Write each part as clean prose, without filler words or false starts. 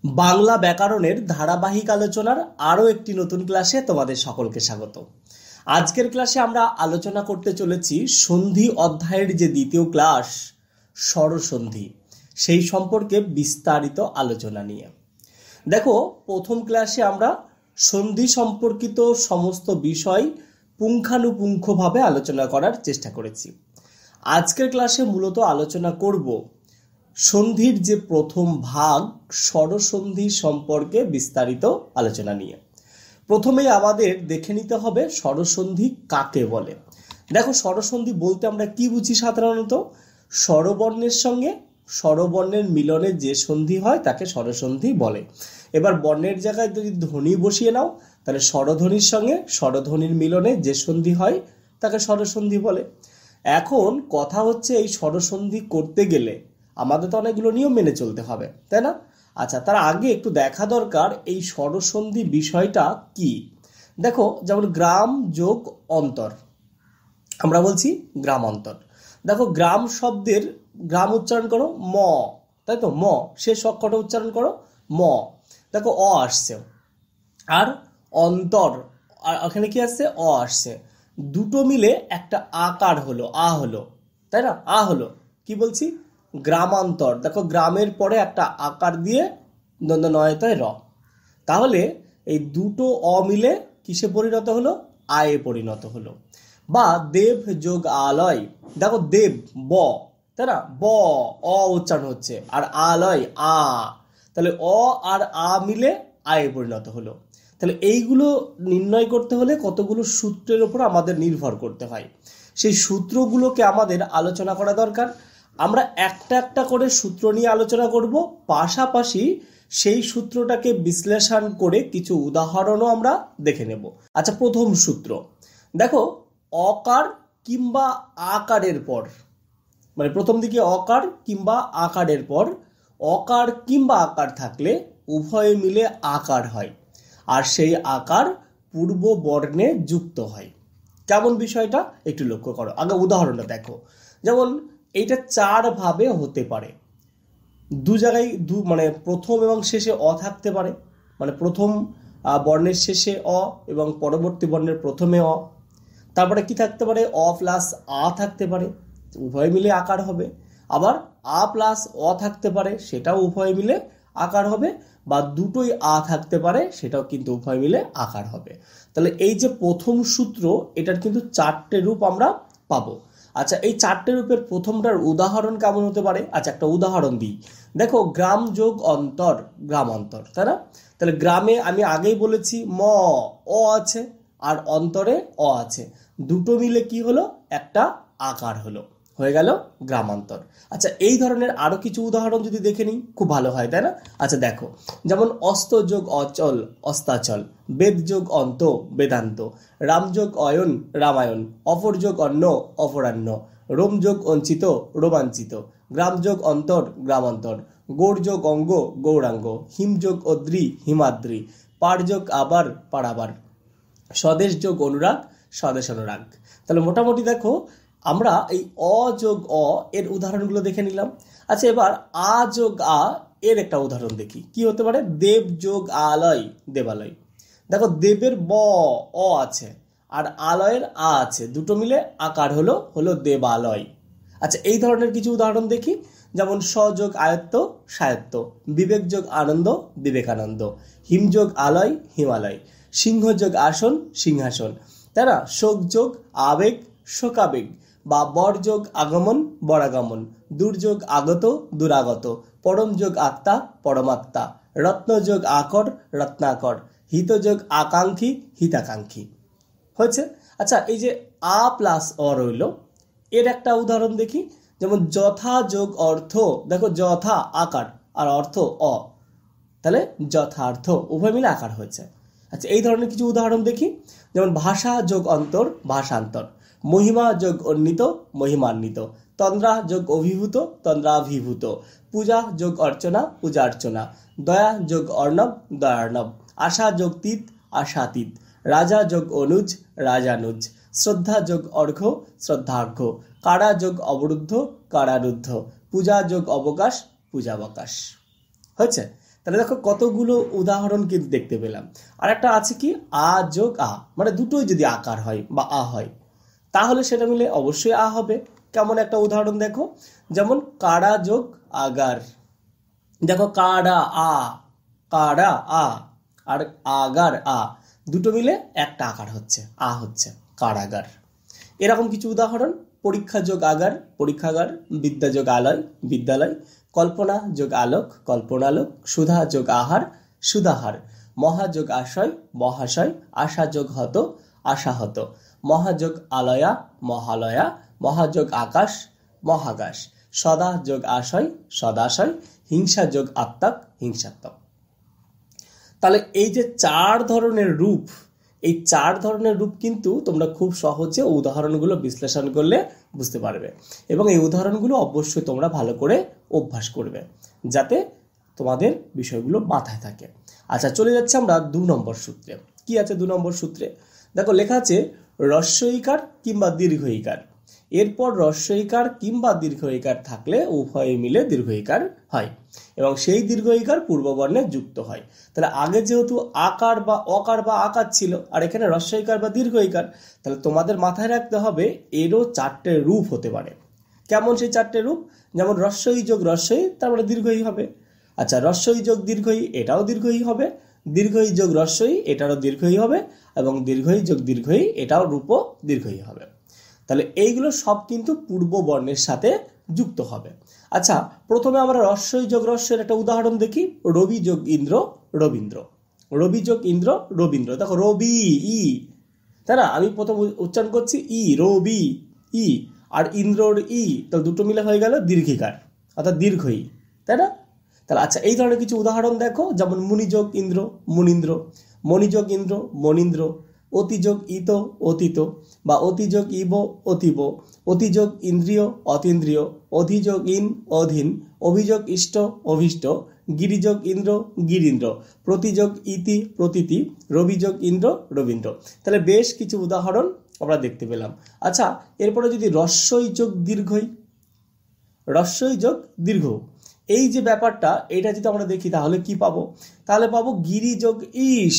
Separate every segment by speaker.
Speaker 1: বাংলা ব্যাকরণের ধারাবাহিক আলোচনার আরও একটি নতুন ক্লাসে তোমাদের সকলকে স্বাগত। আজকের ক্লাসে আমরা আলোচনা করতে চলেছি সন্ধি অধ্যায়ের যে দ্বিতীয় ক্লাস স্বরসন্ধি, সেই সম্পর্কে বিস্তারিত আলোচনা নিয়ে। দেখো, প্রথম ক্লাসে আমরা সন্ধি সম্পর্কিত সমস্ত বিষয় পুঙ্খানুপুঙ্খভাবে আলোচনা করার চেষ্টা করেছি। আজকের ক্লাসে মূলত আলোচনা করব সন্ধির যে প্রথম ভাগ স্বরসন্ধি সম্পর্কে বিস্তারিত আলোচনা নিয়ে। প্রথমেই আমাদের দেখে নিতে হবে স্বরসন্ধি কাকে বলে। দেখো, স্বরসন্ধি বলতে আমরা কি বুঝি? সাধারণত স্বরবর্ণের সঙ্গে স্বরবর্ণের মিলনে যে সন্ধি হয় তাকে স্বরসন্ধি বলে। এবার বর্ণের জায়গায় যদি ধ্বনি বসিয়ে নাও, তাহলে স্বরধ্বনির সঙ্গে স্বরধ্বনির মিলনে যে সন্ধি হয় তাকে স্বরসন্ধি বলে। এখন কথা হচ্ছে, এই স্বরসন্ধি করতে গেলে আমাদের তো অনেকগুলো নিয়ম মেনে চলতে হবে, তাই না? আচ্ছা, তার আগে একটু দেখা দরকার এই স্বরসন্ধি বিষয়টা কি। দেখো, যেমন গ্রাম যোগ অন্তর, আমরা বলছি গ্রাম অন্তর। দেখো, গ্রাম শব্দের গ্রাম উচ্চারণ করো ম, তাই তো? ম শেষ অক্ষরটা উচ্চারণ করো ম। দেখো, অ আসছে। আর অন্তর, আর ওখানে কি আসছে? অ আসছে। দুটো মিলে একটা আকার হলো, আ হলো, তাই না? আ হলো, কি বলছি? গ্রামান্তর। দেখো, গ্রামের পরে একটা আকার দিয়ে দ্বন্দ্ব নয়তায় র। তাহলে এই দুটো অ মিলে কিসে পরিণত হলো? আয়ে পরিণত হলো। বা দেব যোগ আলয়, দেখো দেব ব, তাই না? ব, অ উচ্চারণ হচ্ছে, আর আলয় আ, তাহলে অ আর আ মিলে আয়ে পরিণত হলো। তাহলে এইগুলো নির্ণয় করতে হলে কতগুলো সূত্রের উপর আমাদের নির্ভর করতে হয়। সেই সূত্রগুলোকে আমাদের আলোচনা করা দরকার। আমরা একটা একটা করে সূত্র নিয়ে আলোচনা করব, পাশাপাশি সেই সূত্রটাকে বিশ্লেষণ করে কিছু উদাহরণও আমরা দেখে নেব। আচ্ছা, প্রথম সূত্র দেখো, অকার কিংবা আকারের পর, মানে প্রথম দিকে অকার কিংবা আকারের পর অকার কিংবা আকার থাকলে উভয়ে মিলে আকার হয়, আর সেই আকার পূর্ব বর্ণে যুক্ত হয়। কেমন বিষয়টা একটু লক্ষ্য করো। আগে উদাহরণটা দেখো। যেমন এইটা চার ভাবে হতে পারে। দু জায়গায় মানে প্রথম এবং শেষে অ থাকতে পারে, মানে প্রথম বর্ণের শেষে অ এবং পরবর্তী বর্ণের প্রথমে অ। তারপরে কি থাকতে পারে? অ প্লাস আ থাকতে পারে, উভয় মিলে আকার হবে। আবার আ প্লাস অ থাকতে পারে, সেটাও উভয় মিলে আকার হবে। বা দুটোই আ থাকতে পারে, সেটাও কিন্তু উভয় মিলে আকার হবে। তাহলে এই যে প্রথম সূত্র, এটার কিন্তু চারটে রূপ আমরা পাবো। আচ্ছা, এই চারটে রূপের প্রথমটার উদাহরণ কেমন হতে পারে? আচ্ছা, একটা উদাহরণ দিই। দেখো, গ্রাম যোগ অন্তর, গ্রাম অন্তর, তাই না? তাহলে গ্রামে আমি আগেই বলেছি ম, অ আছে, আর অন্তরে অ আছে, দুটো মিলে কি হলো? একটা আকার হলো, হয়ে গেল গ্রামান্তর। আচ্ছা, এই ধরনের আরো কিছু উদাহরণ যদি দেখে নিই, খুব ভালো হয়, তাই না? আচ্ছা দেখো, যেমন অস্ত যোগ অচল, অস্তাচল, বেদ যোগ অন্ত, বেদান্ত, রাম যোগ অয়ন, রামায়ণ, অপর যোগ অন্য, অপরাহ্ন, রোম যোগ অঞ্চিত, রোমাঞ্চিত, গ্রাম যোগ অন্তর, গ্রামান্তর, গৌড় যোগ অঙ্গ, গৌরাঙ্গ, হিম যোগ অদ্রি, হিমাদ্রি, পার যোগ আবার, পারাবার, স্বদেশ যোগ অনুরাগ, স্বদেশ অনুরাগ। তাহলে মোটামুটি দেখো, আমরা এই অ যোগ অ এর উদাহরণগুলো দেখে নিলাম। আচ্ছা, এবার আ যোগ আ এর একটা উদাহরণ দেখি। কি হতে পারে? দেব যোগ আলয়, দেবালয়। দেখো, দেবের ব, অ আছে, আর আলয়ের আ আছে, দুটো মিলে আকার হলো হলো দেবালয়। আচ্ছা, এই ধরনের কিছু উদাহরণ দেখি। যেমন স্বযোগ আয়ত্ত, সায়ত্ত, বিবেক যোগ আনন্দ, বিবেকানন্দ, হিমযোগ আলয়, হিমালয়, সিংহ যোগ আসন, সিংহাসন, তাই না? শোক যোগ আবেগ, শোকাবেগ, বা বর যোগ আগমন, বরাগমন, দুর্যোগ আগত, দুরাগত, পরম যোগ আত্মা, পরমাত্মা, রত্ন যোগ আকর, রত্নাকর, হিত যোগ আকাঙ্ক্ষী, হিতাকাঙ্ক্ষী। হয়েছে? আচ্ছা, এই যে আ প্লাস অ রইল, এর একটা উদাহরণ দেখি। যেমন যথা যোগ অর্থ, দেখো যথা আকার আর অর্থ অ, তাহলে যথার্থ, উভয় মিলে আকার হয়েছে। আচ্ছা, এই ধরনের কিছু উদাহরণ দেখি। যেমন ভাষা যোগ অন্তর, ভাষান্তর, মহিমা যোগ অন্বিত, মহিমান্বিত, তন্দ্রা যোগ অভিভূত, তন্দ্রাভিভূত, পূজা যোগ অর্চনা, পূজার্চনা, দয়া যোগ অর্ণব, দয়ার্ণব, আশা যোগ তিত, আশাতীত, রাজা যোগ অনুজ, রাজানুজ, শ্রদ্ধা যোগ অর্ঘ্য, শ্রদ্ধার্ঘ্য, কারা যোগ অবরুদ্ধ, কারারুদ্ধ, পূজা যোগ অবকাশ, পূজাবকাশ। হয়েছে? তাহলে দেখো কতগুলো উদাহরণ কিন্তু দেখতে পেলাম। আর একটা আছে কি আ যোগ আ, মানে দুটোই যদি আকার হয় বা আ হয় তাহলে সেটা মিলে অবশ্যই আ হবে। কেমন একটা উদাহরণ দেখো, যেমন কাড়া যোগ আগার। দেখো কাড়া আ, কাড়া আ, আর আগার আ, দুটো মিলে একটা আকার হচ্ছে, আ হচ্ছে কারাগার। এরকম কিছু উদাহরণ, পরীক্ষা যোগ আগার, পরীক্ষাগার, বিদ্যা যোগ আলয়, বিদ্যালয়, কল্পনা যোগ আলোক, কল্পনালোক, সুধা যোগ আহার, সুধাহার, মহা যোগ আশয়, মহাশয়, আশা যোগ হত, আশাহত, মহাযোগ আলয়া, মহালয়া, মহাযোগ আকাশ, মহাকাশ, সদা যোগ আশয়, সদাশয়, হিংসা যোগ আত্মাক, হিংসাত্মক। তাহলে এই যে 4 ধরনের রূপ, এই 4 ধরনের রূপ কিন্তু তোমরা খুব সহজে উদাহরণগুলো বিশ্লেষণ করলে বুঝতে পারবে, এবং এই উদাহরণগুলো অবশ্যই তোমরা ভালো করে অভ্যাস করবে যাতে তোমাদের বিষয়গুলো মাথায় থাকে। আচ্ছা, চলে যাচ্ছে আমরা 2 নম্বর সূত্রে। কি আছে 2 নম্বর সূত্রে? দেখো লেখা আছে হ্রস্বইকার কিংবা দীর্ঘইকার। এরপর হ্রস্বইকার কিংবা দীর্ঘইকার থাকলে উভয়ে মিলে দীর্ঘইকার হয় এবং সেই দীর্ঘইকার পূর্ববর্ণে যুক্ত হয়। তাহলে আগে যেহেতু আকার বা অকার বা আকার ছিল, আর এখানে হ্রস্বইকার বা দীর্ঘইকার, তাহলে তোমাদের মাথায় রাখতে হবে এরও 4টে রূপ হতে পারে। কেমন সেই 4টে রূপ? যেমন হ্রস্বই যোগ হ্রস্বই, তার মানে দীর্ঘই হবে। আচ্ছা, হ্রস্বই যোগ দীর্ঘই, এটাও দীর্ঘই হবে। দীর্ঘই যোগ হ্রস্বই, এটারও দীর্ঘই হবে। এবং দীর্ঘই যোগ দীর্ঘই, এটাও রূপও দীর্ঘই হবে। তাহলে এইগুলো সব কিন্তু পূর্ব বর্ণের সাথে যুক্ত হবে। আচ্ছা, প্রথমে আমরা হ্রস্বই যোগ হ্রস্বের একটা উদাহরণ দেখি। রবি যোগ ইন্দ্র, রবীন্দ্র। রবি যোগ ইন্দ্র, রবীন্দ্র। দেখো রবি ই, তাই না? আমি প্রথম উচ্চারণ করছি ই, রবি ই, আর ইন্দ্রর ই, তাহলে দুটো মিলে হয়ে গেল দীর্ঘিকার, অর্থাৎ দীর্ঘই, তাই না? তাহলে আচ্ছা, এই ধরনের কিছু উদাহরণ দেখো, যেমন মুনিযোগ ইন্দ্র, মুনীন্দ্র, মণিযোগ ইন্দ্র, মনীন্দ্র, অতিযোগ ইত, অতীত, বা অতিযোগ ইব, অতীব, অতিযোগ ইন্দ্রিয়, অতীন্দ্রিয়, অধিযোগ ইন, অধীন, অভিযোগ ইষ্ট, অভীষ্ট, গিরিযোগ ইন্দ্র, গিরীন্দ্র, প্রতিযোগ ইতি, প্রতীতি, রবিযোগ ইন্দ্র, রবীন্দ্র। তাহলে বেশ কিছু উদাহরণ আমরা দেখতে পেলাম। আচ্ছা, এরপরে যদি হ্রস্বই যোগ দীর্ঘই, হ্রস্বই যোগ দীর্ঘ, এই যে ব্যাপারটা, এটা যদি আমরা দেখি তাহলে কি পাবো? তাহলে পাবো গিরি যোগ ইস,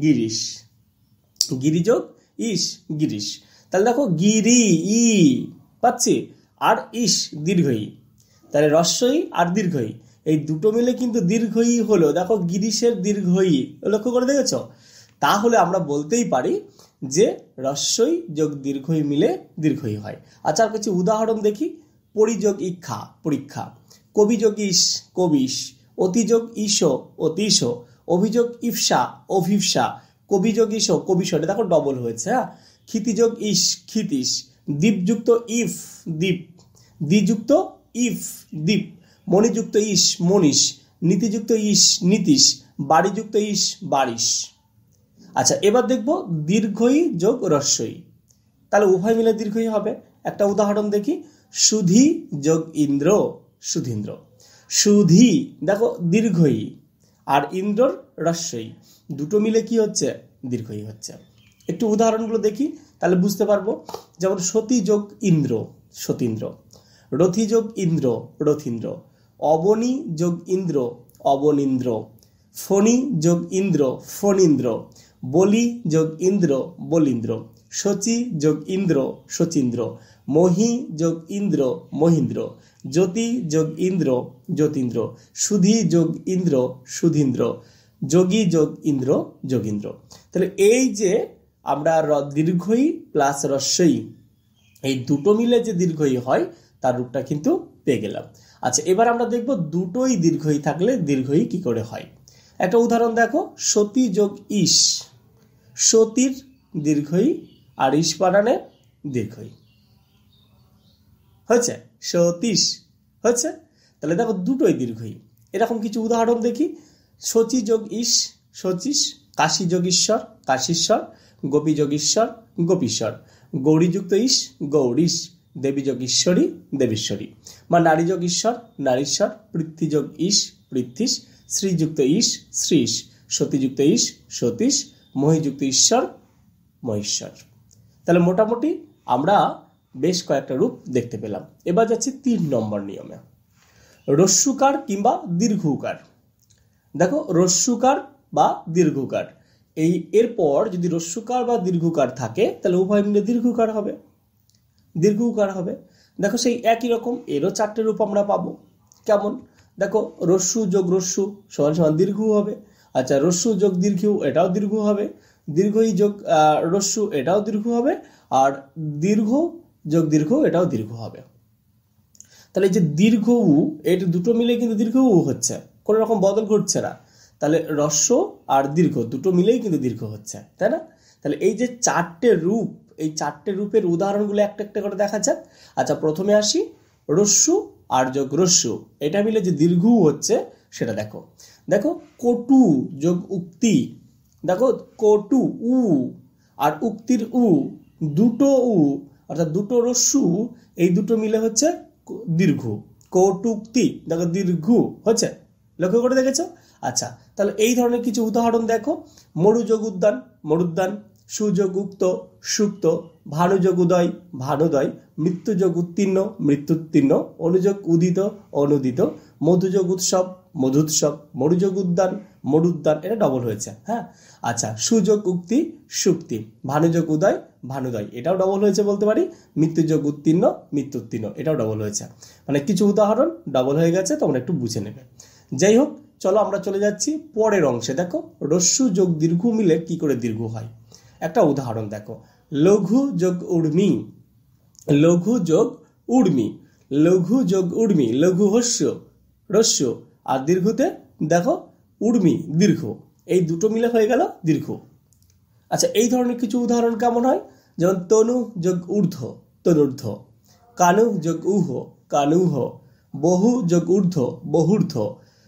Speaker 1: গিরিশ, গিরি যোগ ইস, গিরিশ। তাহলে দেখো গিরি ই পাচ্ছি, আর ইস দীর্ঘই, তাহলে হ্রস্বই আর দীর্ঘই এই দুটো মিলে কিন্তু দীর্ঘই হলো। দেখো গিরিশের দীর্ঘই, লক্ষ্য করে দেখেছ? তাহলে আমরা বলতেই পারি যে হ্রস্বই যোগ দীর্ঘই মিলে দীর্ঘই হয়। আচ্ছা, আর কিছু উদাহরণ দেখি। পরিযোগ ইক্ষা, পরীক্ষা, কবিযোগ ইস, কবিশ, অতিযোগ ঈশ, অতীশ, অভিযোগ ইফসা, অভিপসা, কবিযোগ ঈশ, কবিশর। দেখো ডবল হয়েছে, হ্যাঁ। ক্ষিতিযোগ ইস, ক্ষিতীশ, দীপযুক্ত ইফ, দীপ, দ্বিযুক্ত ইফ, দীপ, মণিযুক্ত ইস, মনীষ, নীতিযুক্ত ইস, নীতিশ, বাড়িযুক্ত ইস, বারিশ। আচ্ছা, এবার দেখব দীর্ঘই যোগ হ্রস্বই, তাহলে উভয় মিলে দীর্ঘই হবে। একটা উদাহরণ দেখি। সুধি যোগ ইন্দ্র, সুধীন্দ্র। সুধি দেখো দীর্ঘই, আর ইন্দ্রর হ্রস্বই, দুটো মিলে কি হচ্ছে? দীর্ঘই হচ্ছে। একটু উদাহরণগুলো দেখি, তাহলে বুঝতে পারবো। যেমন সতী যোগ ইন্দ্র, সতীন্দ্র, রথি যোগ ইন্দ্র, রথীন্দ্র, অবনী যোগ ইন্দ্র, অবনীন্দ্র, ফণি যোগ ইন্দ্র, ফণীন্দ্র, বলি যোগ ইন্দ্র, বলীন্দ্র, শচী যোগ ইন্দ্র, শচীন্দ্র, মহি যোগ ইন্দ্র, মহীন্দ্র, জ্যোতি যোগ ইন্দ্র, জ্যোতীন্দ্র, সুধি যোগ ইন্দ্র, সুধীন্দ্র, যোগী যোগ ইন্দ্র, যোগীন্দ্র। তাহলে এই যে আমরা দীর্ঘই প্লাস হ্রস্বই, এই দুটো মিলে যে দীর্ঘই হয় তার রূপটা কিন্তু পেয়ে গেলাম। আচ্ছা, এবার আমরা দেখব দুটোই দীর্ঘই থাকলে দীর্ঘই কি করে হয়। একটা উদাহরণ দেখো। সতী যোগ ইস, সতীর দীর্ঘই আর ইস বানানে দীর্ঘই হয়েছে, সতীশ হয়েছে। তাহলে দেখো দুটোই দীর্ঘই। এরকম কিছু উদাহরণ দেখি। শচী যোগ ইস, শচীশ, কাশী যোগ ঈশ্বর, কাশীশ্বর, গোপী যোগ ঈশ্বর, গোপীশ্বর, গৌরীযুক্ত ইস, গৌরীশ, দেবী যোগ ঈশ্বরী, দেবীশ্বরী, বা নারী যোগ ঈশ্বর, নারীশ্বর, পৃথ্বী যোগ ইস, পৃথ্বীশ, শ্রীযুক্ত ইস, শ্রীশ, সতীযুক্ত ইস, সতীশ, মহীযুক্ত ঈশ্বর, মহেশ্বর। তাহলে মোটামুটি আমরা বেশ কয়েকটা রূপ দেখতে পেলাম। এবার যাচ্ছি 3 নম্বর নিয়মে। হ্রস্বকার কিংবা দীর্ঘকার। দেখো রস্যুকার বা দীর্ঘকার, এরপর যদি রস্যুকার বা দীর্ঘকার থাকে তাহলে উভয় মিলে দীর্ঘকার হবে, দীর্ঘকার হবে। দেখো সেই একই রকম এরও 4টে রূপ আমরা পাবো। কেমন? দেখো রস্যু যোগ রস্যু সমান সমান দীর্ঘ হবে। আচ্ছা, রস্যু যোগ দীর্ঘ এটাও দীর্ঘ হবে, দীর্ঘই যোগ রস্যু এটাও দীর্ঘ হবে, আর দীর্ঘ যোগ দীর্ঘ এটাও দীর্ঘ হবে। তাহলে এই যে দীর্ঘ উ, এটা দুটো মিলে কিন্তু দীর্ঘ উ হচ্ছে, কোনো রকম বদল ঘটছে না। তাহলে রস্য আর দীর্ঘ দুটো মিলেই কিন্তু দীর্ঘ হচ্ছে, তাই না? তাহলে এই যে 4টে রূপ, এই 4টে রূপের উদাহরণগুলো একটা একটা করে দেখা যাক। আচ্ছা, প্রথমে আসি রস্যু আর যোগ রস্যু, এটা মিলে যে দীর্ঘ উ হচ্ছে সেটা দেখো। দেখো কটু যোগ উক্তি, দেখো কটু উ আর উক্তির উ, দুটো উ অর্থাৎ দুটো রস্যু, এই দুটো মিলে হচ্ছে দীর্ঘ। কটুক্তি দেখো দীর্ঘ হচ্ছে, লক্ষ্য করে দেখেছো? আচ্ছা, তাহলে এই ধরনের কিছু উদাহরণ দেখো। মরু যোগ উদ্যান, মরুদ্যান। সুযোগ উক্ত, সুক্ত। ভানু যোগ উদয়, ভানুদয়। মৃত্যু যোগ উত্তীর্ণ, মৃত্যুত্তীর্ণ। অনুযোগ উদিত, অনুদিত। মধুযোগ উৎসব, মধুৎসব। মরুযোগ উদ্যান, মরুদ্যান। এটা ডবল হয়েছে, হ্যাঁ। আচ্ছা, সুযোগ উক্তি, সুক্তি। ভানুযোগ উদয়, ভানুদয়, এটাও ডবল হয়েছে বলতে পারি। মৃত্যুযোগ উত্তীর্ণ, মৃত্যুত্তীর্ণ, এটাও ডবল হয়েছে। মানে কিছু উদাহরণ ডবল হয়ে গেছে, তোমরা একটু বুঝে নেবে। যাই হোক, চলো আমরা চলে যাচ্ছি পরের অংশে। দেখো রস্যু যোগ দীর্ঘ মিলে কি করে দীর্ঘ হয়, একটা উদাহরণ দেখো। লঘু যোগ উর্মি, লঘু যোগ উর্মি। লঘু যোগ উর্মি, লঘু হস্য রস্য, আর দীর্ঘতে দেখো উর্মি দীর্ঘ, এই দুটো মিলে হয়ে গেল দীর্ঘ। আচ্ছা, এই ধরনের কিছু উদাহরণ কেমন হয়? যেমন তনু যোগ ঊর্ধ্ব, তনুর্ধ্ব। কানু যোগ উহ, কানুহ। বহু যোগ ঊর্ধ্ব, বহুর্ধ্ব।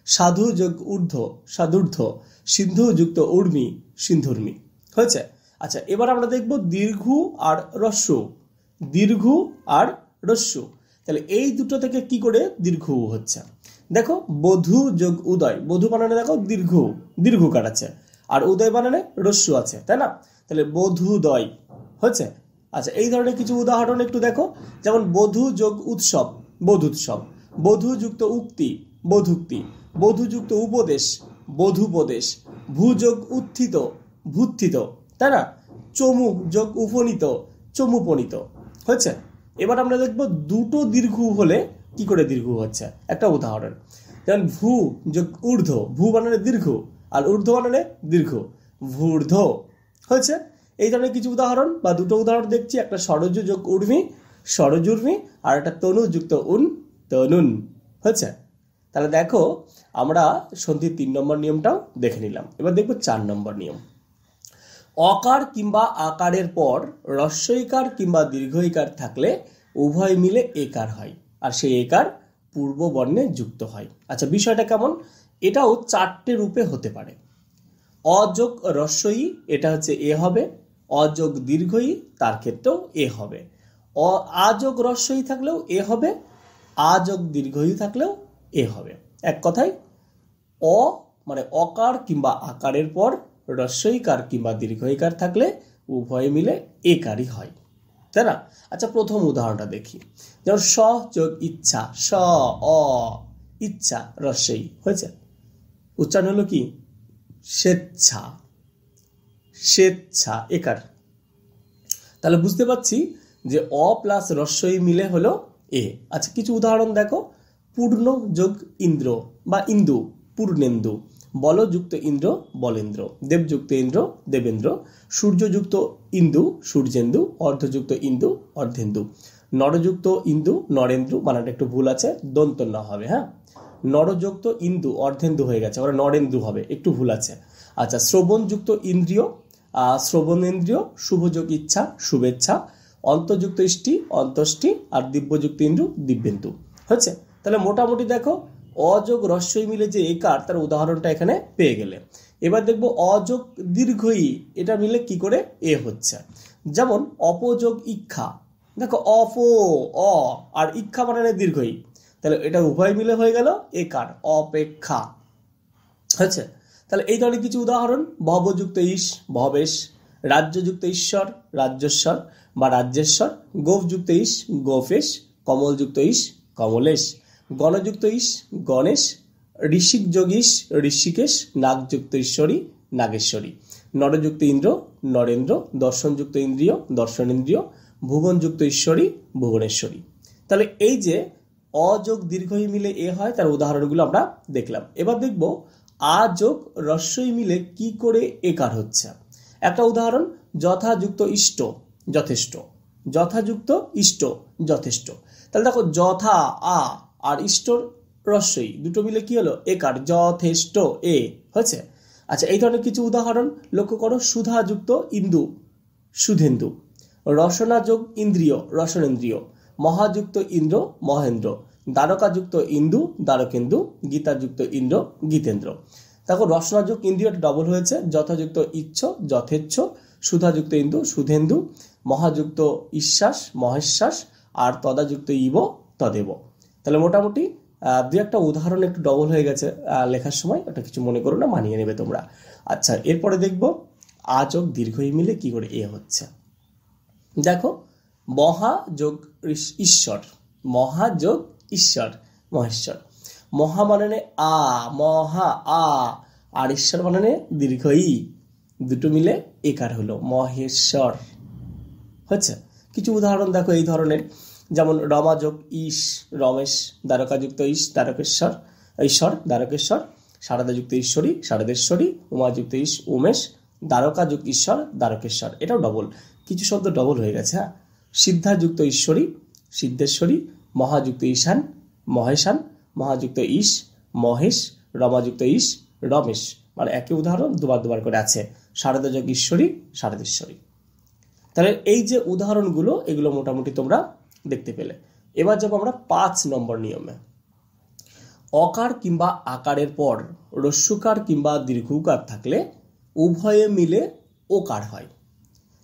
Speaker 1: সাধু যোগ ঊর্ধ্ব, সাধুর্ধ্ব। সিন্ধু যুক্ত উর্মি, সিন্ধুর্মি। হয়েছে? আচ্ছা, এবার আমরা দেখব দীর্ঘ আর রস্য, দীর্ঘ আর রস্য। তাহলে এই দুটো থেকে কি করে দীর্ঘ হচ্ছে? দেখো বধূ যোগ উদয়, বধূ বানানে দেখো দীর্ঘ, দীর্ঘকার আছে, আর উদয় বানানে রস্য আছে, তাই না? তাহলে বধূদয় হচ্ছে। আচ্ছা, এই ধরনের কিছু উদাহরণ একটু দেখো। যেমন বধূ যোগ উৎসব, বধুৎসব। বধূ যুক্ত উক্তি, বধুক্তি। বধূ যুক্ত উপদেশ, বধূপদেশ। ভূ যোগ উত্থিত, ভূত্থিত, তাই না? চমু যোগ উপনীত, চমুপনীত। হচ্ছে? এবার আমরা দেখব দুটো দীর্ঘ হলে কি করে দীর্ঘ হচ্ছে, একটা উদাহরণ। যেমন ভূ যোগ ঊর্ধ্ব, ভূ বানানে দীর্ঘ, আর ঊর্ধ্ব বানানে দীর্ঘ, ভূর্ধ্ব। হয়েছে? এই ধরনের কিছু উদাহরণ বা দুটো উদাহরণ দেখছি। একটা সরজু যোগ উর্মি, সরজুর্মি, আর একটা তনু যুক্ত উন, তনুন। হচ্ছে? তাহলে দেখো আমরা সন্ধির 3 নম্বর নিয়মটাও দেখে নিলাম। এবার দেখবো 4 নম্বর নিয়ম। অকার কিংবা আকারের পর হ্রস্বইকার কিংবা দীর্ঘইকার থাকলে উভয় মিলে একার হয়, আর সেই একার পূর্ব বর্ণে যুক্ত হয়। আচ্ছা, বিষয়টা কেমন? এটাও 4টে রূপে হতে পারে। অযোগ হ্রস্বই, এটা হচ্ছে এ হবে। অযোগ দীর্ঘই, তার ক্ষেত্রেও এ হবে। আযোগ হ্রস্বই থাকলেও এ হবে, আযোগ দীর্ঘই থাকলেও এ হবে। এক কথায় অ মানে অকার কিংবা আকারের পর হ্রস্বইকার কিংবা দীর্ঘইকার থাকলে উভয় মিলে একারই হয়, তাই না? আচ্ছা, প্রথম উদাহরণটা দেখি। যেমন স যোগ ইচ্ছা, স অ ইচ্ছা হ্রস্বই হয়েছে। উচ্চারণ হলো কি? স্বেচ্ছা, স্বেচ্ছা একার। তাহলে বুঝতে পারছি যে অ প্লাস হ্রস্বই মিলে হলো এ। আচ্ছা, কিছু উদাহরণ দেখো। পূর্ণ যোগ ইন্দ্র বা ইন্দু, পূর্ণেন্দু। বলযুক্ত ইন্দ্র, বলেন্দ্র। দেবযুক্ত ইন্দ্র, দেবেন্দ্র। সূর্যযুক্ত ইন্দু, সূর্যেন্দু। অর্ধযুক্ত ইন্দু, অর্ধেন্দু। নরযুক্ত ইন্দু, নরেন্দ্র। বানানটা একটু ভুল আছে, দন্ত ন হবে, হ্যাঁ। নরযুক্ত ইন্দু, অর্ধেন্দু হয়ে গেছে, ওরা নরেন্দু হবে, একটু ভুল আছে। আচ্ছা, শ্রবণযুক্ত ইন্দ্রিয়, শ্রবণেন্দ্রিয়। শুভযোগ ইচ্ছা, শুভেচ্ছা। অন্তযুক্ত ইষ্টি, অন্তষ্টি। আর দিব্যযুক্ত ইন্দ্র, দিব্যেন্দু। হচ্ছে? তাহলে মোটামুটি দেখো অযোগ হ্রস্বই মিলে যে একার, তার উদাহরণটা এখানে পেয়ে গেলে। এবার দেখবো অযোগ দীর্ঘই, এটা মিলে কি করে এ হচ্ছে। যেমন অপযোগ ইক্ষা, দেখো অপ অ আর ইক্ষা বানানে দীর্ঘই, তাহলে এটা উভয় মিলে হয়ে গেল একার, অপেক্ষা। হচ্ছে? তাহলে এই ধরনের কিছু উদাহরণ। ভবযুক্ত ইস, ভবেশ। রাজ্যযুক্ত ঈশ্বর, রাজ্যেশ্বর বা রাজ্যেশ্বর। গোফযুক্ত ইস, গোফেশ। কমলযুক্ত ইস, কমলেশ। গণযুক্ত ইস, গণেশ। ঋষিক যোগীশ ঋষিকেশ, নাগযুক্ত ঈশ্বরী নাগেশ্বরী, নরযুক্ত ইন্দ্র নরেন্দ্র, দর্শনযুক্ত ইন্দ্রিয় দর্শনেন্দ্রিয়, ভুবনযুক্ত ঈশ্বরী ভুবনেশ্বরী। তাহলে এই যে অ যোগ দীর্ঘই মিলে এ হয়, তার উদাহরণগুলো আমরা দেখলাম। এবার দেখব আ যোগ রস্যই মিলে কি করে একার হচ্ছে। একটা উদাহরণ, যথাযুক্ত ইষ্ট যথেষ্ট, যথাযুক্ত ইষ্ট যথেষ্ট। তাহলে দেখো যথা আ আর ইষ্টর রস্যই দুটো মিলে কি হলো একার, যথেষ্ট এ হয়েছে। আচ্ছা, এই ধরনের কিছু উদাহরণ লক্ষ্য করো, সুধাযুক্ত ইন্দু সুধেন্দু, রসনা যোগ ইন্দ্রিয় রসনেন্দ্রিয়, মহাযুক্ত ইন্দ্র মহেন্দ্র, দ্বারকাযুক্ত ইন্দু দ্বারকেন্দু, গীতাযুক্ত ইন্দ্র গীতেন্দ্র। দেখো রসনাযোগ ইন্দ্রিয়টা ডবল হয়েছে, যথাযুক্ত ইচ্ছ যথেচ্ছ, সুধাযুক্ত ইন্দু সুধেন্দু, মহাযুক্ত ঈশ্বাস মহেশ্বাস, আর তদাযুক্ত ইব তদেব। তাহলে মোটামুটি দু একটা উদাহরণ একটু ডবল হয়ে গেছে লেখার সময়, ওটা কিছু মনে করো না, মানিয়ে নেবে তোমরা। আচ্ছা, এরপরে দেখব আ যোগ দীর্ঘই মিলে কি করে এ হচ্ছে। দেখো মহা যোগ ঈশ্বর, মহা যোগ ঈশ্বর মহেশ্বর, মহা মানে আ, মহা আ, আর ঈশ্বর মানে দীর্ঘ ই, দুটো মিলে একার হলো মহেশ্বর হচ্ছে। কিছু উদাহরণ দেখো এই ধরনের, যেমন রমা যোগ ঈশ রমেশ, দ্বারকাযুক্ত ঈশ দ্বারকেশ্বর ঈশ্বর দ্বারকেশ্বর, শারদাযুক্ত ঈশ্বরী শারদেশ্বরী, উমাযুক্ত ঈশ উমেশ, দ্বারকাযুক্ত ঈশ্বর দ্বারকেশ্বর। এটাও ডবল, কিছু শব্দ ডবল হয়ে গেছে। হ্যাঁ, সিদ্ধাযুক্ত ঈশ্বরী সিদ্ধেশ্বরী, মহাযুক্ত ঈশান মহেশান, মহাযুক্ত ঈশ মহেশ, রমাযুক্ত ঈশ রমেশ। মানে একই উদাহরণ দুবার দুবার করে আছে, শারদাযোগ ঈশ্বরী শারদেশ্বরী। তাহলে এই যে উদাহরণগুলো, এগুলো মোটামুটি তোমরা দেখতে পেলে। এবার যাবো আমরা 5 নম্বর নিয়মে। অকার কিংবা আকারের পর রস্যকার কিংবা দীর্ঘকার থাকলে উভয়ে মিলে ওকার হয়।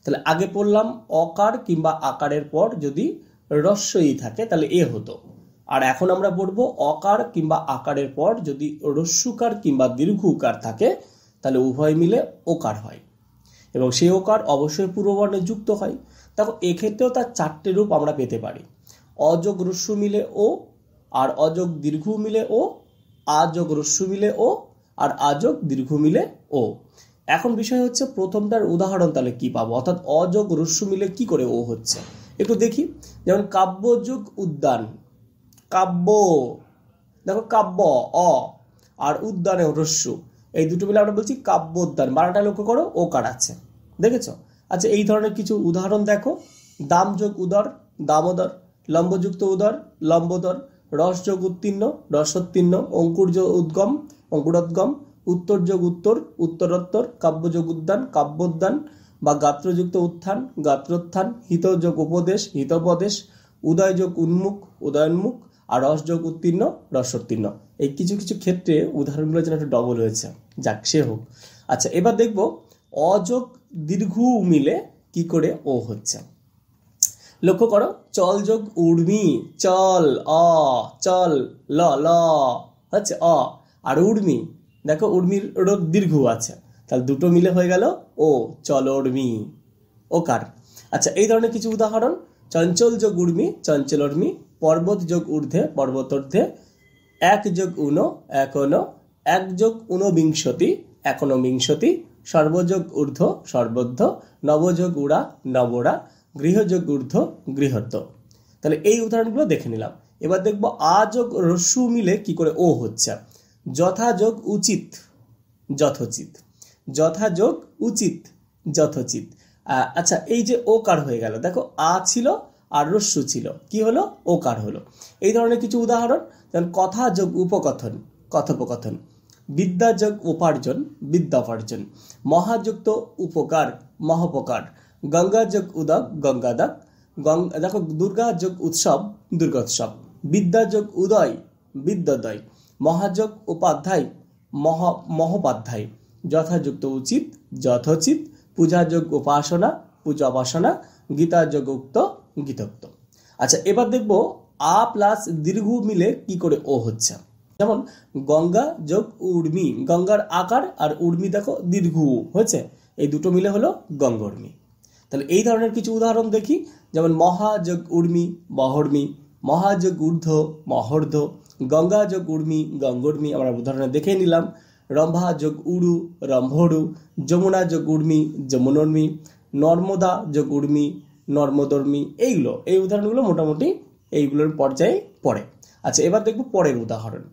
Speaker 1: তাহলে আগে পড়লাম অকার কিংবা আকারের পর যদি রস্যই থাকে তাহলে এ হতো, আর এখন আমরা পড়বো অকার কিংবা আকারের পর যদি রস্যকার কিংবা দীর্ঘকার থাকে তাহলে উভয় মিলে ওকার হয়, এবং সেই ওকার অবশ্যই পূর্ববর্ণে যুক্ত হয়। দেখো এক্ষেত্রেও তার 4টে রূপ আমরা পেতে পারি, অযোগ রস্য মিলে ও, আর অযোগ দীর্ঘ মিলে ও, আযোগ রস্য মিলে ও, আর আযোগ দীর্ঘ মিলে ও। এখন বিষয় হচ্ছে প্রথমটার উদাহরণ তাহলে কি পাবো, অর্থাৎ অযোগ রস্য মিলে কি করে ও হচ্ছে একটু দেখি। যেমন কাব্যযোগ উদ্যান, কাব্য, দেখো কাব্য অ আর উদ্যানে রস্য, এই দুটো মিলে আমরা বলছি কাব্য উদ্যান। বানাটা লক্ষ্য করো ওকার আছে, দেখেছো? আচ্ছা, এই ধরনের কিছু উদাহরণ দেখো, দাম যোগ উদর দামোদর, লম্বযুক্ত উদর লম্বোদর, রস যোগ উত্তীর্ণ রসোত্তীর্ণ, অঙ্কুর যোগ উদ্গম অঙ্কুরোদ্গম, উত্তর যোগ উত্তর উত্তরোত্তর, কাব্যযোগ উদ্যান কাব্যোদ্যান, বা গাত্রযুক্ত উত্থান গাত্রোত্থান, হিত যোগ উপদেশ হিতোপদেশ, উদয় যোগ উন্মুখ উদয়োন্মুখ, আর রস যোগ উত্তীর্ণ রসোত্তীর্ণ। এই কিছু কিছু ক্ষেত্রে উদাহরণগুলো যেন একটু ডবল হয়েছে, যাক সে হোক। আচ্ছা, এবার দেখব অযোগ দীর্ঘ মিলে কি করে ও হচ্ছে। লক্ষ্য করো, চল যোগ উর্মি চল, অ চল ল ল হচ্ছে অ, আর উর্মি, দেখো উর্মির রোগ দীর্ঘ আছে, তাহলে দুটো মিলে হয়ে গেল ও, চল উর্মি ওকার। আচ্ছা, এই ধরনের কিছু উদাহরণ, চঞ্চল যোগ উর্মি চঞ্চল উর্মি, পর্বত যোগ ঊর্ধ্বে পর্বতোর্ধ্বে, এক যোগ উনো এখনো, এক যোগ ঊনবিংশতি একনবিংশতি, সর্বযোগ ঊর্ধ্ব সর্বধ্ব, নবযোগ উড়া নবরা, গৃহযোগ ঊর্ধ্ব গৃহত্ব। তাহলে এই উদাহরণগুলো দেখে নিলাম। এবার দেখবো আযোগ রস্যু মিলে কি করে ও হচ্ছে। যথাযোগ উচিত যথোচিত, যথাযোগ উচিত যথোচিত। আচ্ছা, এই যে ওকার হয়ে গেল, দেখো আ ছিল আর রস্যু ছিল, কি হলো ওকার হলো। এই ধরনের কিছু উদাহরণ, যেমন কথা যোগ উপকথন কথোপকথন, বিদ্যা যোগ উপার্জন বিদ্যাপার্জন, মহাযুক্ত উপকার মহোপকার, গঙ্গা যোগ উদক গঙ্গাদক, দেখো দুর্গা যোগ উৎসব দুর্গোৎসব, বিদ্যা যোগ উদয় বিদ্যোদয়, মহাযোগ উপাধ্যায় মহোপাধ্যায়, যথাযুক্ত উচিত যথোচিত, পূজা যোগ উপাসনা পূজোপাসনা, গীতা যোগ উক্ত গীতোক্ত। আচ্ছা, এবার দেখবো আ প্লাস দীর্ঘ মিলে কি করে ও হচ্ছে। যেমন গঙ্গা যোগ উর্মি, গঙ্গার আকার আর উর্মি দেখো দীর্ঘ হয়েছে, এই দুটো মিলে হলো গঙ্গর্মি। তাহলে এই ধরনের কিছু উদাহরণ দেখি, যেমন মহাযোগ উর্মি মহর্মি, মহাযোগ ঊর্ধ্ব মহর্ধ্ব, গঙ্গা যোগ উর্মি গঙ্গোর্মি আমরা উদাহরণে দেখে নিলাম। রম্ভা যোগ উড়ু রম্ভরু, যমুনা যোগ উর্মি যমুনোর্মি, নর্মদা যোগ উর্মি নর্মদর্মি। এই উদাহরণগুলো মোটামুটি এইগুলোর পর্যায়ে পড়ে। আচ্ছা, এবার দেখব পরের উদাহরণ।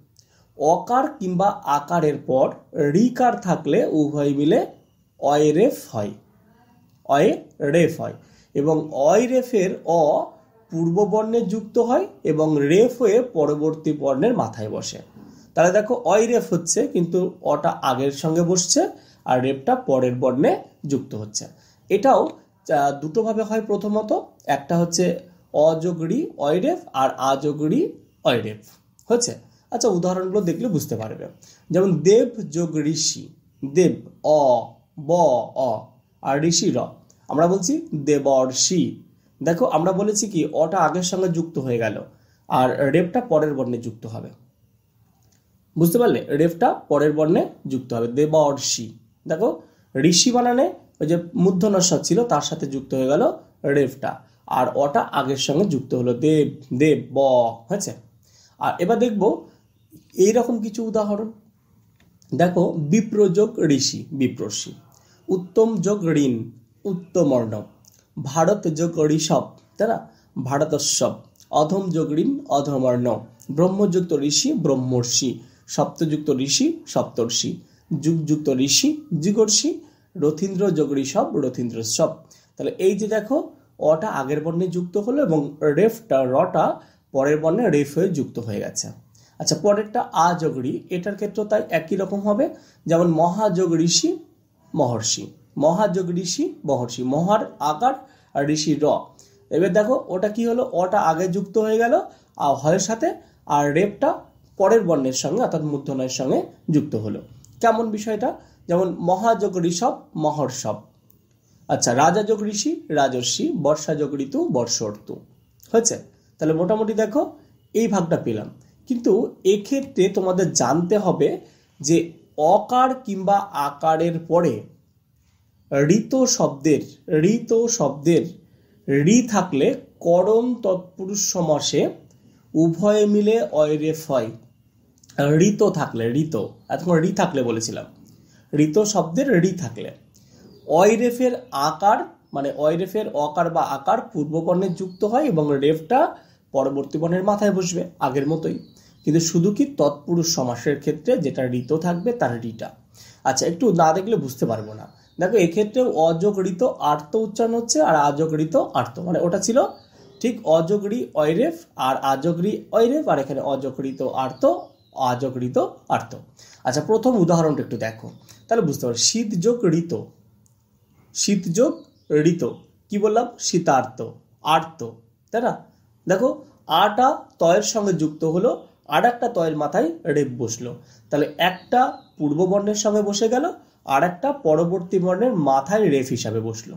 Speaker 1: অকার কিংবা আকারের পর রিকার থাকলে উভয় মিলে অয়রেফ হয়। অয়রেফ হয় এবং অয়রেফের অ পূর্ব বর্ণে যুক্ত হয় এবং রেফ হয়ে পরবর্তী বর্ণের মাথায় বসে। তাহলে দেখো অয়রেফ হচ্ছে কিন্তু অটা আগের সঙ্গে বসছে আর রেফটা পরের বর্ণে যুক্ত হচ্ছে। এটাও দুটোভাবে হয়। প্রথমত একটা হচ্ছে অযোগড়ি অয়রেফ আর আযোগড়ি অয়রেফ হচ্ছে। আচ্ছা, উদাহরণগুলো দেখলে বুঝতে পারবে। যেমন দেব যোগ ঋষি, দেব অ ব অ আর ঋষি র। আমরা বলছি দেবর্ষি। দেখো আমরা বলেছি কি অটা আগের সঙ্গে যুক্ত হয়ে গেল আর রেফটা পরের বর্ণে যুক্ত হবে। বুঝতে পারলে? রেফটা পরের বর্ণে যুক্ত হবে, দেবর্ষি। দেখো ঋষি বানানে ওই যে মূর্ধন্য ছিল তার সাথে যুক্ত হয়ে গেল রেফটা, আর অটা আগের সঙ্গে যুক্ত হলো দেব দেব ব হয়েছে। আর এবার দেখব এইরকম কিছু উদাহরণ। দেখো বিপ্রযোগ ঋষি বিপ্রষি, উত্তম যোগ ঋণ উত্তমর্ণ, ভারত যোগ ঋষভ, তাই না, ভারতস্বব, অধম যোগ ঋণ অধমর্ণ, ব্রহ্মযুক্ত ঋষি ব্রহ্মর্ষি, সপ্তযুক্ত ঋষি সপ্তর্ষি, যুগযুক্ত ঋষি যুগর্ষি, রথীন্দ্র যোগ ঋষভ রথীন্দ্রস্বব। তাহলে এই যে দেখো অটা আগের বর্ণে যুক্ত হলো এবং রেফটা রটা পরের বর্ণে রেফ হয়ে যুক্ত হয়ে গেছে। আচ্ছা, পরেরটা আযোগড়ি, এটার ক্ষেত্রে তাই একই রকম হবে। যেমন মহাযোগ ঋষি মহর্ষি, মহাযোগ ঋষি মহর্ষি, মহার আকার আর ঋষি র। এবার দেখো ওটা কি হলো, অটা আগে যুক্ত হয়ে গেল আর হয়ের সাথে, আর রেফটা পরের বর্ণের সঙ্গে অর্থাৎ মূর্ধন্যের সঙ্গে যুক্ত হলো। কেমন বিষয়টা? যেমন মহাযোগ ঋষভ মহর্ষব। আচ্ছা, রাজা যোগ ঋষি রাজর্ষি, বর্ষা যোগ ঋতু বর্ষর্তু হয়েছে। তাহলে মোটামুটি দেখো এই ভাগটা পেলাম। কিন্তু এক্ষেত্রে তোমাদের জানতে হবে যে অকার কিংবা আকারের পরে ঋত শব্দের রি থাকলে করণ তৎপুরুষ সমাসে উভয়ে মিলে অয়রেফ হয়। ঋত থাকলে, এতক্ষণ রি থাকলে বলেছিলাম, ঋত শব্দের রি থাকলে অয়রেফের আকার মানে অয়রেফের অকার বা আকার পূর্ববর্ণে যুক্ত হয় এবং রেফটা পরবর্তী বর্ণের মাথায় বসবে আগের মতোই। কিন্তু শুধু কি তৎপুরুষ সমাসের ক্ষেত্রে যেটা ঋত থাকবে তার রিটা। আচ্ছা, একটু না দেখলে বুঝতে পারবো না। দেখো এক্ষেত্রেও অযোগ ঋত আর্ত উচ্চারণ হচ্ছে আর আযোগ ঋত আর্ত, মানে ওটা ছিল ঠিক অযোগ ঋ অয়রেফ আর আযোগ ঋ অয়রেফ, আর এখানে অযোগ ঋত আর্ত আযোগ ঋত আর্ত। আচ্ছা, প্রথম উদাহরণটা একটু দেখো, তাহলে বুঝতে পারো। শীত যোগ ঋত, শীত যোগ ঋত কি বললাম, শীতার্ত আর্ত, তাই না। দেখো আটা তয়ের সঙ্গে যুক্ত হলো আর একটা তয়ের মাথায় রেফ বসলো, তাহলে একটা পূর্ব বর্ণের সঙ্গে বসে গেল আর একটা পরবর্তী বর্ণের মাথায় রেফ হিসাবে বসলো,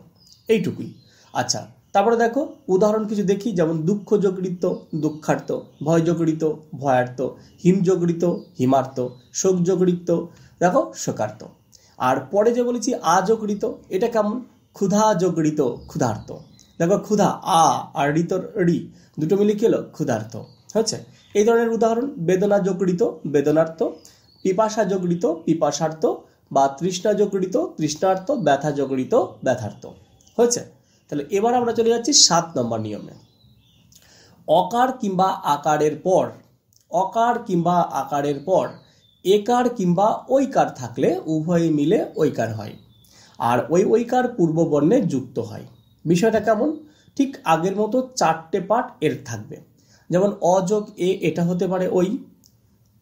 Speaker 1: এইটুকুই। আচ্ছা, তারপরে দেখো উদাহরণ কিছু দেখি। যেমন দুঃখ যোগ ঋত দুঃখার্ত, ভয় যোগ ঋত ভয়ার্ত, হিম যোগ ঋত হিমার্ত, শোক যোগ ঋত দেখো শোকার্ত। আর পরে যে বলেছি আযোগ ঋত, এটা কেমন, ক্ষুধা যোগ ঋত ক্ষুধার্ত। দেখো ক্ষুধা আ আর ঋত রি দুটো মিলে কি হলো, ক্ষুধার্ত হচ্ছে। এই ধরনের উদাহরণ। বেদনা যোগ ঋত বেদনার্থ, পিপাসা যোগ ঋত পিপাসার্থ, বা তৃষ্ণা যোগ ঋত তৃষ্ণার্থ, ব্যথা যোগ ঋত ব্যথার্থ হয়েছে। তাহলে এবার আমরা চলে যাচ্ছি 7 নম্বর নিয়মে। অকার কিংবা আকারের পর একার কিংবা ঐকার থাকলে উভয়ে মিলে ঐকার হয় আর ঐকার পূর্ব বর্ণে যুক্ত হয়। বিষয়টা কেমন, ঠিক আগের মতো 4টে পার্ট এর থাকবে। যেমন অযোগ এ, এটা হতে পারে ওই,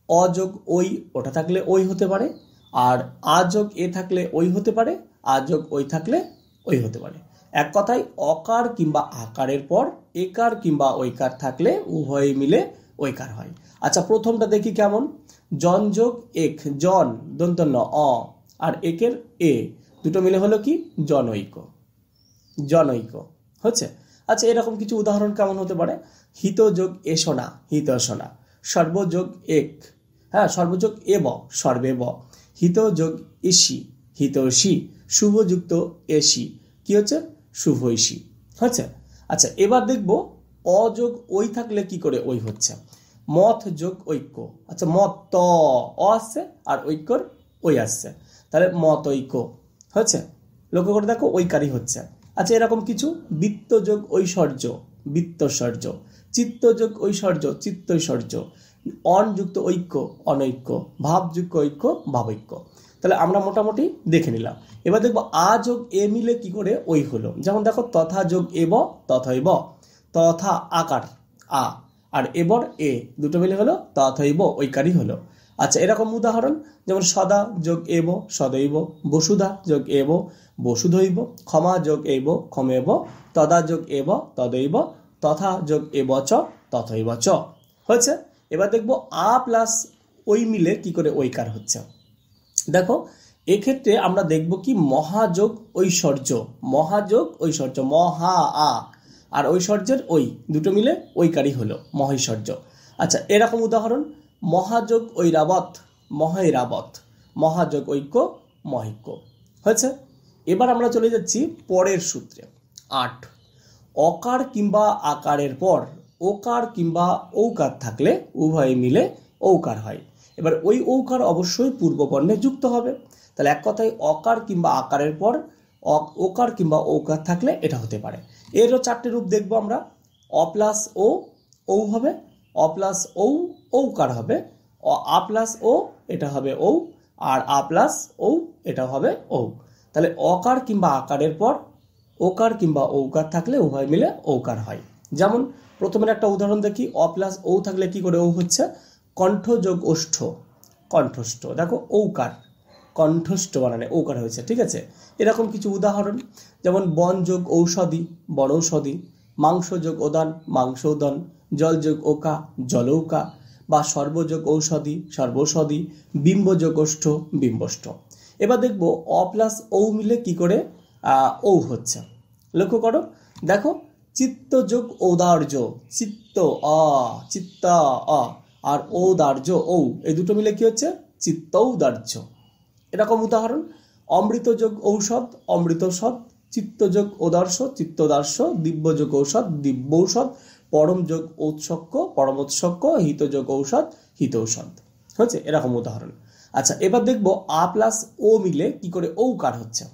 Speaker 1: অযোগ ওই ওটা থাকলে ওই হতে পারে, আর আযোগ এ থাকলে ওই হতে পারে, আযোগ ওই থাকলে ওই হতে পারে। এক কথায় অকার কিংবা আকারের পর একার কিংবা ঐকার থাকলে উভয়ে মিলে ঐকার হয়। আচ্ছা, প্রথমটা দেখি কেমন। জন যোগ এক, জন দন্তন্য অ আর একের এ দুটো মিলে হলো কি, জনৈক হচ্ছে। আচ্ছা, এরকম কিছু উদাহরণ কেমন হতে পারে। হিত যোগ এসোনা হিতসোনা, সর্বযোগ এক, হ্যাঁ সর্বযোগ এব সর্বে ব, হিত যোগ ইসি হিতৈষী, শুভযুক্ত এসি কি হচ্ছে, শুভৈষী হচ্ছে। আচ্ছা, এবার দেখব অযোগ ওই থাকলে কি করে ওই হচ্ছে। মথ যোগ ঐক্য। আচ্ছা, মত ত অ আসছে আর ঐক্যর ওই আসছে, তাহলে মত ঐক্য হচ্ছে। লক্ষ্য করে দেখো ঐকারই হচ্ছে। আচ্ছা, এরকম কিছু বৃত্ত যোগ ঐশ্বর্য, বৃত্তৈশ্বর্য, চিত্ত যোগ ঐশ্বর্য, চিত্তৈশ্বর্য, অন যুক্ত ঐক্য, অনৈক্য, ভাব যুক্ত ঐক্য, ভাবৈক্য। তাহলে আমরা মোটামুটি দেখে নিলাম। এবার দেখবো আ যোগ এ মিলে কি করে ওই হলো। যেমন দেখো তথা যোগ এব, তথৈব, তথা আকার আ আর এবর এ দুটো মিলে হলো তথৈব, ঐকারই হলো। আচ্ছা, এরকম উদাহরণ যেমন সদা যোগ এব, সদৈব, বসুধা যোগ এব, বসুধৈব, ক্ষমা যোগ এব, ক্ষমেব, তদা যোগ এব, তদৈব, তথা যোগ এব চ, তথৈব চ হয়েছে। এবার দেখবো আ প্লাস ওই মিলে কি করে ঐকার হচ্ছে। দেখো এক্ষেত্রে আমরা দেখব কি মহাযোগ ঐশ্বর্য, মহাযোগ ঐশ্বর্য, মহা আ আর ঐশ্বর্যের ওই দুটো মিলে ঐকারই হলো মহৈশ্বর্য। আচ্ছা, এরকম উদাহরণ মহাযোগ ঐরাবত, মহৈরাবত, মহাযোগ ঐক্য, মহৈক্য হয়েছে। এবার আমরা চলে যাচ্ছি পরের সূত্রে 8। অকার কিংবা আকারের পর ওকার কিংবা ঔকার থাকলে উভয় মিলে ঔকার হয়। এবার ওই ঔকার অবশ্যই পূর্ববর্ণে যুক্ত হবে। তাহলে এক কথায় অকার কিংবা আকারের পর ওকার কিংবা ঔকার থাকলে এটা হতে পারে। এরও 4টে রূপ দেখবো আমরা। অ প্লাস ও ঔ হবে, অ প্লাস ঔ ঔকার হবে, আ প্লাস ও এটা হবে ঔ, আর আ প্লাস ঔ এটা হবে ঔ। তাহলে অকার কিংবা আকারের পর ওকার কিংবা ঔকার থাকলে উভয় মিলে ঔকার হয়। যেমন প্রথমের একটা উদাহরণ দেখি, অ প্লাস ঔ থাকলে কি করে ঔ হচ্ছে, কণ্ঠ যোগ ওষ্ঠ, কণ্ঠস্থ। দেখো ঔকার, কণ্ঠস্থ বানানে ঔকার হয়েছে, ঠিক আছে। এরকম কিছু উদাহরণ যেমন বন যোগ ঔষধি, বনৌষধি, মাংস যোগ ওদান, মাংসৌদন, জল যোগ ওকা, জলৌকা, বা সর্বযোগ ঔষধি, সর্বৌষধি, বিম্ব যোগ ওষ্ঠ, বিম্বষ্ঠ। এবার দেখবো অ প্লাস ঔ মিলে কি করে ঔ হচ্ছে। লক্ষ্য করো, দেখো চিত্ত যোগ ঔদার্য, চিত্ত অ, চিত্ত অ, আর ঔদার্য ঔ, এই দুটো মিলে কি হচ্ছে চিত্তৌদার্য। এরকম উদাহরণ অমৃত যোগ ঔষধ, অমৃতৌষধ, চিত্ত যোগ ঔদার্য, চিত্তদার্য, দিব্য যোগ ঔষধ, দিব্যৌষধ, পরম যোগ ঔৎসক্য, পরমোৎসক্য, হিত যোগ ঔষধ, হিতৌষধ হচ্ছে। এরকম উদাহরণ। আচ্ছা, এবার দেখবো আ প্লাস ও মিলে কি করে ঔকার হচ্ছে।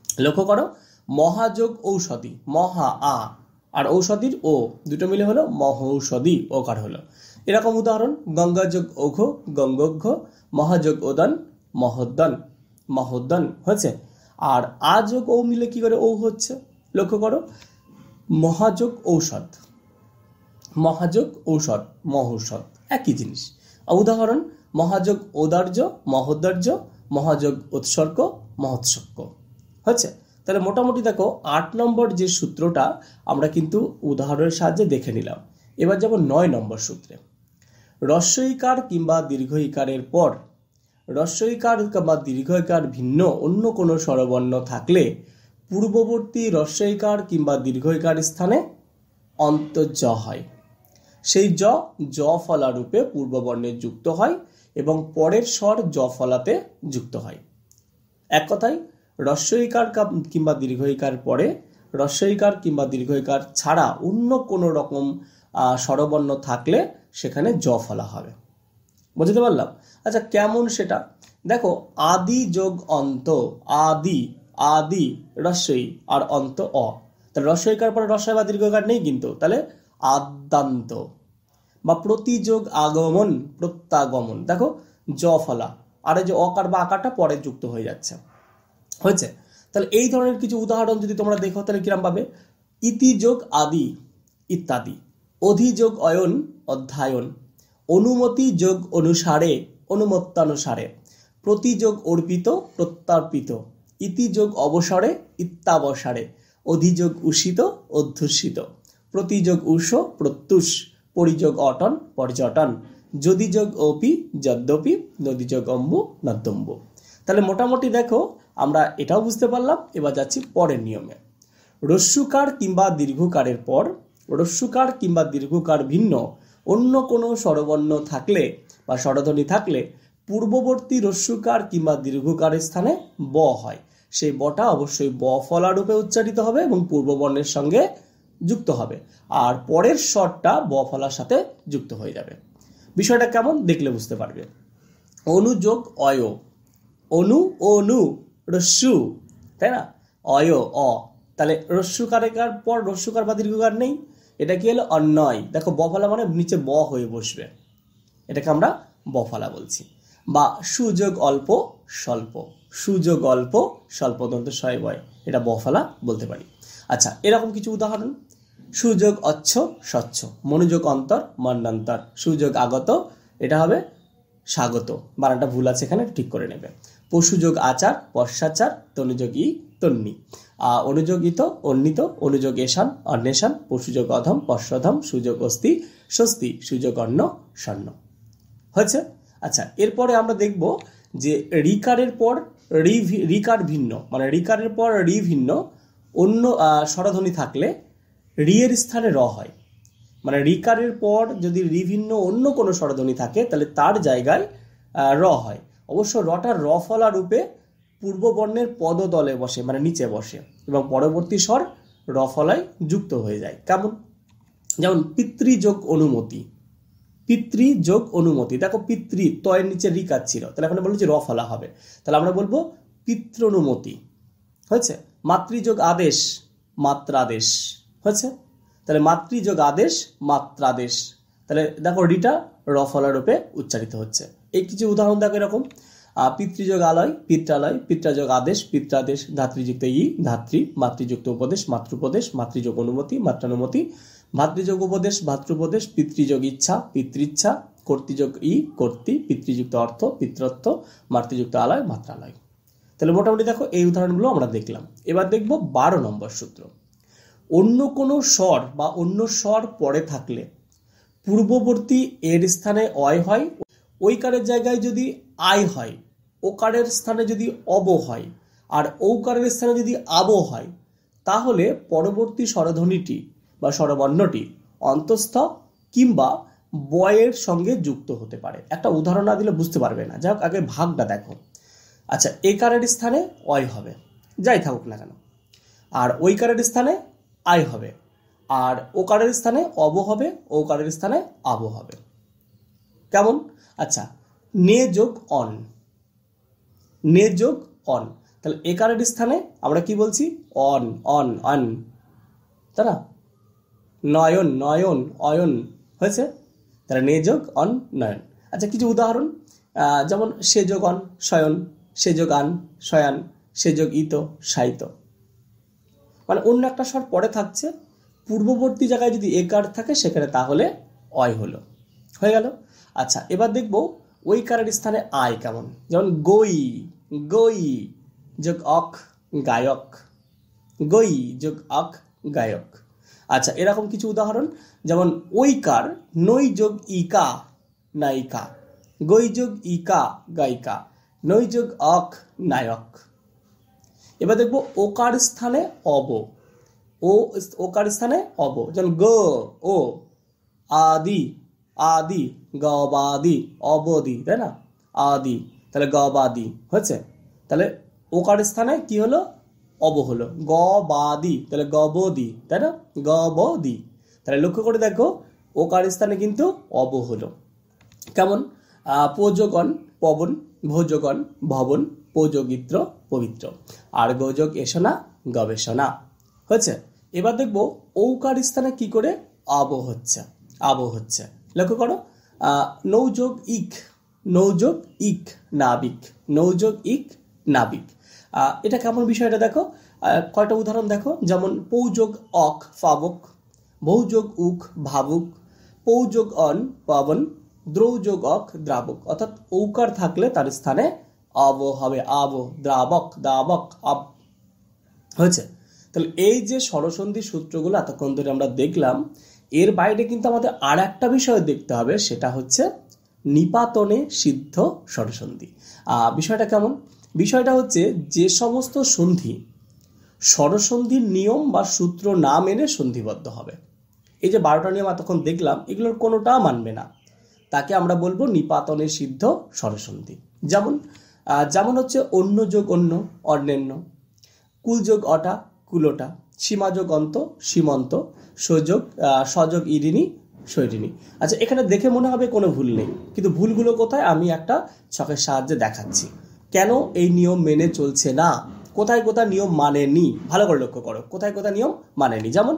Speaker 1: লক্ষ্য করো মহাযোগ ঔষধি, মহা আ আর ঔষধির ও দুটো মিলে হলো মহৌষধি, ওকার হলো। এরকম উদাহরণ গঙ্গা যোগ ওঘ, গঙ্গোঘ, মহাযোগ ওদন, মহোদ্দন, মহোদ্দন হয়েছে। আর আ যোগ ও মিলে কি করে ও হচ্ছে। লক্ষ্য করো মহাযোগ ঔষধ, মহাযোগ ঔষধ, মহৌষধ একই জিনিস। উদাহরণ মহাযোগ ঔদার্য, মহোদার্য, মহাযোগ উৎসর্গ, মহোৎসর্গ হচ্ছে। তাহলে মোটামুটি দেখো 8 নম্বর যে সূত্রটা আমরা কিন্তু উদাহরণের সাহায্যে দেখে নিলাম। এবার যাব 9 নম্বর সূত্রে। হ্রস্বইকার কিংবা দীর্ঘইকারের পর হ্রস্বইকার কিংবা দীর্ঘইকার ভিন্ন অন্য কোনো স্বরবর্ণ থাকলে পূর্ববর্তী হ্রস্বইকার কিংবা দীর্ঘইকার স্থানে অন্তর্জ হয়। সেই জ ফলা রূপে পূর্ববর্ণে যুক্ত হয় এবং পরের স্বর জ ফলাতে যুক্ত হয়। এক কথায় হ্রস্বইকার কিংবা দীর্ঘইকার পরে হ্রস্বইকার কিংবা দীর্ঘইকার ছাড়া অন্য কোনো রকম স্বরবর্ণ থাকলে সেখানে জ ফলা হবে। বুঝতে পারলাম? আচ্ছা, কেমন সেটা দেখো। আদি যোগ অন্ত, আদি, আদি হ্রস্বই আর অন্ত অ। তাহলে হ্রস্বইকার পরে হ্রস্বই বা দীর্ঘইকার নেই কিন্তু, তাহলে আদ্যান্ত। বা প্রতিযোগ আগমন, প্রত্যাগমন, দেখো জ ফলা আর এই যে অকার বা আকারটা পরে যুক্ত হয়ে যাচ্ছে হয়েছে। তাহলে এই ধরনের কিছু উদাহরণ যদি তোমরা দেখো তাহলে কিরম পাবে। ইতি যোগ আদি, ইত্যাদি। অধিযোগ অয়ন, অধ্যায়ন। অনুমতি যোগ অনুসারে, অনুমত্তানুসারে। প্রতিযোগ অর্পিত, প্রত্যার্পিত। ইতি যোগ অবসরে, ইত্যাবসারে। অধিযোগ উষিত, অধ্যুষিত। প্রতিযোগ উষ, প্রত্যুষ। পরিযোগ অটন, পর্যটন। যদিযোগ অপি, যদ্যপি। নদীযোগ অম্বু, নদ্যম্বু। তাহলে মোটামুটি দেখো আমরা এটাও বুঝতে পারলাম। এবার যাচ্ছি পরের নিয়মে। হ্রস্বকার কিংবা দীর্ঘকারের পর হ্রস্বকার কিংবা দীর্ঘকার ভিন্ন অন্য কোনো স্বরবর্ণ থাকলে বা স্বরধ্বনি থাকলে পূর্ববর্তী হ্রস্বকার কিংবা দীর্ঘকারের স্থানে ব হয়। সেই বটা অবশ্যই ব ফলা রূপে উচ্চারিত হবে এবং পূর্ববর্ণের সঙ্গে যুক্ত হবে, আর পরের স্বরটা ব ফলার সাথে যুক্ত হয়ে যাবে। বিষয়টা কেমন দেখলে বুঝতে পারবে। অনু যোগ অয়, অনু অনু রস্যু, তাই না, অয় অ, তাহলে রস্যুকারের পর রস্যুকার বা দীর্ঘকার নেই, এটা কি হলো অন্যয়। দেখো বফলা মানে নিচে ব হয়ে বসবে, এটাকে আমরা বফলা বলছি। বা সুযোগ অল্প স্বল্প, সুযোগ অল্প স্বল্প দন্ত শয় বয়, এটা বফলা বলতে পারি। আচ্ছা, এরকম কিছু উদাহরণ, সুযোগ অচ্ছ স্বচ্ছ, মনোযোগ অন্তর মন্ডান্তর, সুযোগ আগত, এটা হবে স্বাগত, বানানটা ভুল আছে এখানে, ঠিক করে নেবে। পশুযোগ আচার পশ্চাচার, তনুযোগ ই তন্নি, অনুযোগ ইত অন্বিত, অনুযোগ এশান অন্বেষণ, পশুযোগ অধম পশ্চধম, সুযোগ অস্তি স্বস্তি, সুযোগ অন্ন স্বর্ণ। হয়েছে। আচ্ছা, এরপরে আমরা দেখব যে রিকারের পর রিকার ভিন্ন, মানে রিকারের পর রি ভিন্ন অন্য স্বরধ্বনি থাকলে রি এর স্থানে র হয়। মানে রিকারের পর যদি রি ভিন্ন অন্য কোনো স্বরধ্বনি থাকে তাহলে তার জায়গায় র হয়। অবশ্য রটা রফলা রূপে পূর্ববর্ণের পদতলে বসে, মানে নিচে বসে, এবং পরবর্তী স্বর রফলায় যুক্ত হয়ে যায়। কেমন, যেমন পিতৃযোগ অনুমতি, পিতৃযোগ অনুমতি, দেখো পিতৃ তয়ের নিচে রিকার ছিল, তাহলে এখন বলবো যে রফলা হবে, তাহলে আমরা বলবো পিতৃনুমতি। হয়েছে। মাতৃযোগ আদেশ মাত্রাদেশ, হয়েছে, তাহলে মাতৃযোগ আদেশ মাত্রাদেশ, তাহলে দেখো রিটা রফলা রূপে উচ্চারিত হচ্ছে। এই কিছু উদাহরণ দেখো এরকম, পিতৃযোগ আলয় পিত্রালয়, পিত্রাযোগ আদেশ পিত্রাদেশ, ধাত্রীযুক্ত ই ধাত্রী, মাতৃযুক্ত উপদেশ মাতৃপদেশ, মাতৃযোগ অনুমতি মাত্রানুমতি, ভাতৃযোগ উপদেশ ভাতৃপদেশ, পিতৃযোগ ইচ্ছা পিতৃচ্ছা, কর্তৃযোগ ই কর্তৃ, পিতৃযুক্ত অর্থ পিতৃত্ব, মাতৃযুক্ত আলয় মাত্রালয়। তাহলে মোটামুটি দেখো এই উদাহরণগুলো আমরা দেখলাম। এবার দেখব 12 নম্বর সূত্র। অন্য কোনো স্বর বা অন্য স্বর পরে থাকলে পূর্ববর্তী এর স্থানে অয় হয়, ঐকারের জায়গায় যদি আয় হয়, ওকারের স্থানে যদি অব হয়, আর ঔকারের স্থানে যদি আব হয়, তাহলে পরবর্তী স্বরধ্বনিটি বা স্বরবর্ণটি অন্তঃস্থ কিংবা বয়ের সঙ্গে যুক্ত হতে পারে। একটা উদাহরণ না দিলে বুঝতে পারবে না, যাই হোক আগে ভাগটা দেখো। আচ্ছা, একারের স্থানে অয় হবে, যাই থাকুক না কেন, আর ঐকারের স্থানে আয় হবে, আর ওকারের স্থানে অব হবে, ওকারের স্থানে আব হবে। কেমন? আচ্ছা, নে যোগ অন, নে যোগ অন, তাহলে একারের স্থানে আমরা কি বলছি অন অন অন, তাই না, নয়ন নয়ন অয়ন, হয়েছে, তাহলে নে যোগ অন নয়ন। আচ্ছা, কিছু উদাহরণ, যেমন সে যোগ অন শয়ন, সে যোগ আন শয়ান, সে যোগ ইত সাহিত, মানে অন্য একটা স্বর পরে থাকছে, পূর্ববর্তী জায়গায় যদি একার থাকে সেখানে তাহলে অয় হলো, হয়ে গেল। আচ্ছা, এবার দেখব ঐকারের স্থানে আয় কেমন, যেমন গই গই যোগ অক গায়ক, গই যোগ অক গায়ক। আচ্ছা, এরকম কিছু উদাহরণ, যেমন ঐকার নৈ যোগ ইকা নায়িকা, গই যোগ ইকা গায়িকা, নৈ যোগ অক নায়ক। এবার দেখবো ওকার স্থানে অব, ও ওকার স্থানে অব, যেমন গ ও আদি আদি গবাদি অবদি, তাই না, আদি, তাহলে গবাদি, হয়েছে, তাহলে ওকার স্থানে কি হলো অব হলো, গবাদি, তাহলে গবদি, তাই না, গবদি। তাহলে লক্ষ্য করে দেখো ওকার স্থানে কিন্তু অব হলো। কেমন, পোযোগণ পবন, ভোযোগণ ভবন, পৌযোগিত্র পবিত্র, আর গোযোগ এসনা গবেষণা, হয়েছে। এবার দেখবো ঔকার স্থানে কি করে আব হচ্ছে, আব হচ্ছে, লক্ষ্য করো, নৌযোগ ইক, নৌযোগ ইক নাবিক, নৌযোগ ইক নাবিক। এটা কেমন বিষয়টা দেখো, কয়টা উদাহরণ দেখো, যেমন পৌযোগ অক পাবক, বহুযোগ উক ভাবুক, পৌযোগ অন পাবন, দ্রৌযোগ অক দ্রাবক, অর্থাৎ ঔকার থাকলে তার স্থানে আব হবে, আব, দ্রাবক দাবক আব, হয়েছে। তাহলে এই যে স্বরসন্ধি সূত্রগুলো এতক্ষণ ধরে আমরা দেখলাম, এর বাইরে কিন্তু আমাদের আর একটা বিষয় দেখতে হবে, সেটা হচ্ছে নিপাতনে সিদ্ধ স্বরসন্ধি। বিষয়টা কেমন, বিষয়টা হচ্ছে যে সমস্ত সন্ধি স্বরসন্ধির নিয়ম বা সূত্র না মেনে সন্ধিবদ্ধ হবে, এই যে 12টা নিয়ম এতক্ষণ দেখলাম এগুলোর কোনোটা মানবে না, তাকে আমরা বলবো নিপাতনে সিদ্ধ স্বরসন্ধি। যেমন যেমন হচ্ছে অন্য যোগ অন্য অন্যান্য, কুলযোগ অটা কুলোটা, সীমাযোগ অন্ত সীমন্ত, সযোগ সযোগ ইরিনি শৈরিনী। আচ্ছা, এখানে দেখে মনে হবে কোনো ভুল নেই, কিন্তু ভুলগুলো কোথায় আমি একটা ছকের সাহায্যে দেখাচ্ছি কেন এই নিয়ম মেনে চলছে না, কোথায় কোথায় নিয়ম মানেনি। ভালো করে লক্ষ্য করো কোথায় কোথায় নিয়ম মানেনি। যেমন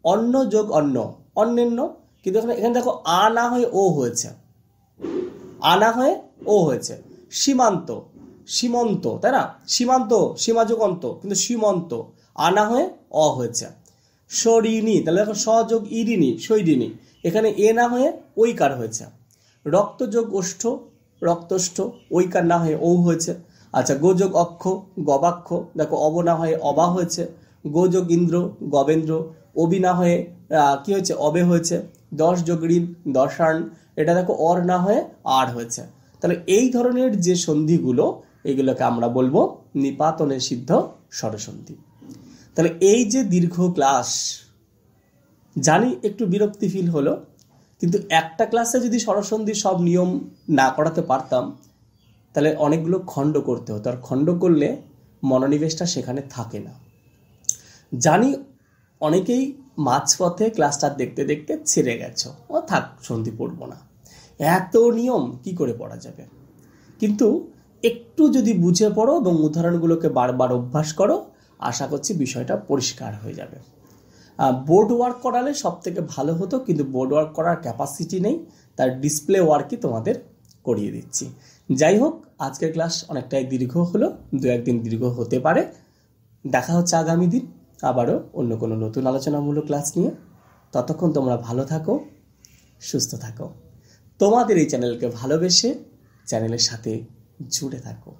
Speaker 1: অন্ন যোগ অন্ন, অন্যান্য, কিন্তু এখানে দেখো আ না হয়ে ও হয়েছে, আ না হয়ে ও হয়েছে। সীমান্ত, সীমন্ত, তাই না? সীমান্ত, সীমা যোগ অন্ত, কিন্তু সীমন্ত, আ না হয়ে অ হয়েছে। শরিণী, তাহলে দেখো স যোগ ইরিণী, শৈরিণী, এখানে এ না হয়ে ঐকার হয়েছে। রক্ত যোগ ওষ্ঠ, রক্তষ্ঠ, ঐকার না হয়ে ও হয়েছে। আচ্ছা, গো যোগ অক্ষ, গবাক্ষ, দেখো অব না হয়ে অবা হয়েছে। গো যোগ ইন্দ্র, গবেন্দ্র, অবি না হয়ে কি হয়েছে, অবে হয়েছে। দশ যোগ ঋণ, দশার্ণ, এটা দেখো অর না হয়ে আর হয়েছে। তাহলে এই ধরনের যে সন্ধিগুলো, এগুলোকে আমরা বলবো নিপাতনের সিদ্ধ স্বরসন্ধি। তাহলে এই যে দীর্ঘ ক্লাস, জানি একটু বিরক্তি ফিল হলো, কিন্তু একটা ক্লাসে যদি স্বরসন্ধির সব নিয়ম না করাতে পারতাম তাহলে অনেকগুলো খণ্ড করতে হতো, আর খণ্ড করলে মনোনিবেশটা সেখানে থাকে না। জানি অনেকেই মাঝপথে ক্লাসটা দেখতে দেখতে ছেড়ে গেছো, ও থাক সন্ধি পড়বো না, এত নিয়ম কি করে পড়া যাবে। কিন্তু একটু যদি বুঝে পড়ো এবং উদাহরণগুলোকে বারবার অভ্যাস করো, আশা করছি বিষয়টা পরিষ্কার হয়ে যাবে। বোর্ড ওয়ার্ক করালে সব থেকে ভালো হতো, কিন্তু বোর্ড ওয়ার্ক করার ক্যাপাসিটি নেই, তার ডিসপ্লে ওয়ার্কই তোমাদের করিয়ে দিচ্ছি। যাই হোক, আজকের ক্লাস অনেকটাই দীর্ঘ হলো, দু একদিন দীর্ঘ হতে পারে। দেখা হচ্ছে আগামী দিন আবারও অন্য কোনো নতুন আলোচনামূলক ক্লাস নিয়ে। ততক্ষণ তোমরা ভালো থাকো, সুস্থ থাকো, তোমাদের এই চ্যানেলকে ভালোবেসে চ্যানেলের সাথে জুড়ে থাকো।